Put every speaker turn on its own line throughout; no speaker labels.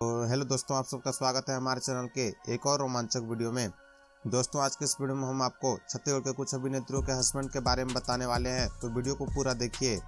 तो हेलो दोस्तों, आप सबका स्वागत है हमारे चैनल के एक और रोमांचक वीडियो में। दोस्तों, आज के इस वीडियो में हम आपको छत्तीसगढ़ के कुछ अभिनेत्रियों के हस्बैंड के बारे में बताने वाले हैं, तो वीडियो को पूरा देखिए।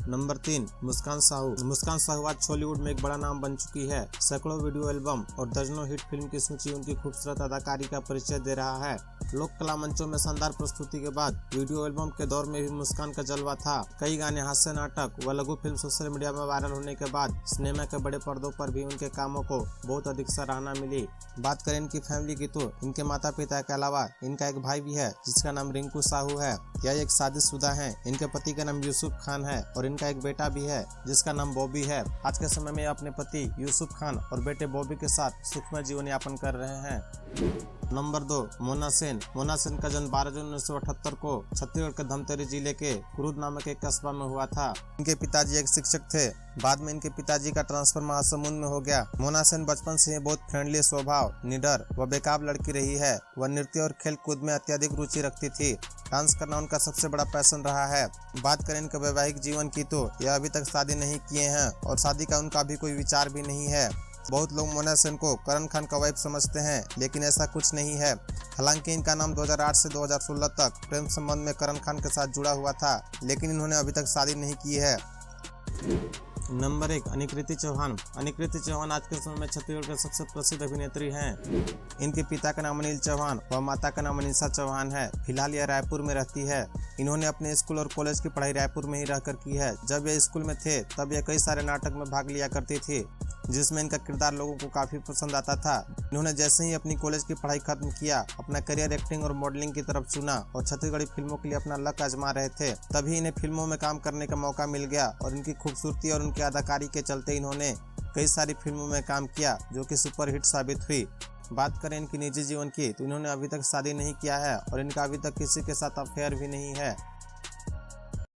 नंबर 3, मुस्कान साहू। मुस्कान साहू आज बॉलीवुड में एक बड़ा नाम बन चुकी है। सैकड़ों वीडियो एल्बम और दर्जनों हिट फिल्म की सूची उनकी खूबसूरत अदाकारी का परिचय दे रहा है। लोक कला मंचों में शानदार प्रस्तुति के बाद वीडियो एल्बम के दौर में भी मुस्कान का जलवा था। कई गाने, हास्य नाटक व लघु फिल्म सोशल मीडिया में वायरल होने के बाद सिनेमा के बड़े पर्दों पर भी उनके कामों को बहुत अधिक सराहना मिली। बात करें इनकी फैमिली की तो इनके माता पिता के अलावा इनका एक भाई भी है जिसका नाम रिंकू साहू है। यह एक शादीशुदा है। इनके पति का नाम यूसुफ खान है और इनका एक बेटा भी है जिसका नाम बॉबी है। आज के समय में अपने पति यूसुफ खान और बेटे बॉबी के साथ सुखमय जीवन यापन कर रहे हैं। नंबर 2, मोना सेन। मोना सेन का जन्म 12 जून 1978 को छत्तीसगढ़ के धमतरी जिले के कुरुद नामक एक कस्बा में हुआ था। इनके पिताजी एक शिक्षक थे। बाद में इनके पिताजी का ट्रांसफर महासमुंद में हो गया। मोना सेन बचपन से ही बहुत फ्रेंडली स्वभाव, निडर व बेकाब लड़की रही है। वह नृत्य और खेल कूद में अत्यधिक रुचि रखती थी। डांस करना उनका सबसे बड़ा पैशन रहा है। बात करें इनके वैवाहिक जीवन की तो यह अभी तक शादी नहीं किए हैं और शादी का उनका अभी कोई विचार भी नहीं है। बहुत लोग मोना सेन को करण खान का वाइफ समझते हैं, लेकिन ऐसा कुछ नहीं है। हालांकि इनका नाम 2008 से 2016 तक प्रेम संबंध में करण खान के साथ जुड़ा हुआ था, लेकिन इन्होंने अभी तक शादी नहीं की है। नंबर 1, अनिकृति चौहान। अनिकृति चौहान आज के समय में छत्तीसगढ़ के सबसे प्रसिद्ध अभिनेत्री हैं। इनके पिता का नाम अनिल चौहान व माता का नाम अनीसा चौहान है। फिलहाल यह रायपुर में रहती है। इन्होंने अपने स्कूल और कॉलेज की पढ़ाई रायपुर में ही रहकर की है। जब यह स्कूल में थे तब यह कई सारे नाटक में भाग लिया करती थी, जिसमें इनका किरदार लोगों को काफी पसंद आता था। इन्होंने जैसे ही अपनी कॉलेज की पढ़ाई खत्म किया, अपना करियर एक्टिंग और मॉडलिंग की तरफ चुना और छत्तीसगढ़ी फिल्मों के लिए अपना लक आजमा रहे थे। तभी इन्हें फिल्मों में काम करने का मौका मिल गया और इनकी खूबसूरती और उनकी अदाकारी के चलते इन्होंने कई सारी फिल्मों में काम किया जो कि सुपरहिट साबित हुई। बात करें इनकी निजी जीवन की तो इन्होंने अभी तक शादी नहीं किया है और इनका अभी तक किसी के साथ अफेयर भी नहीं है।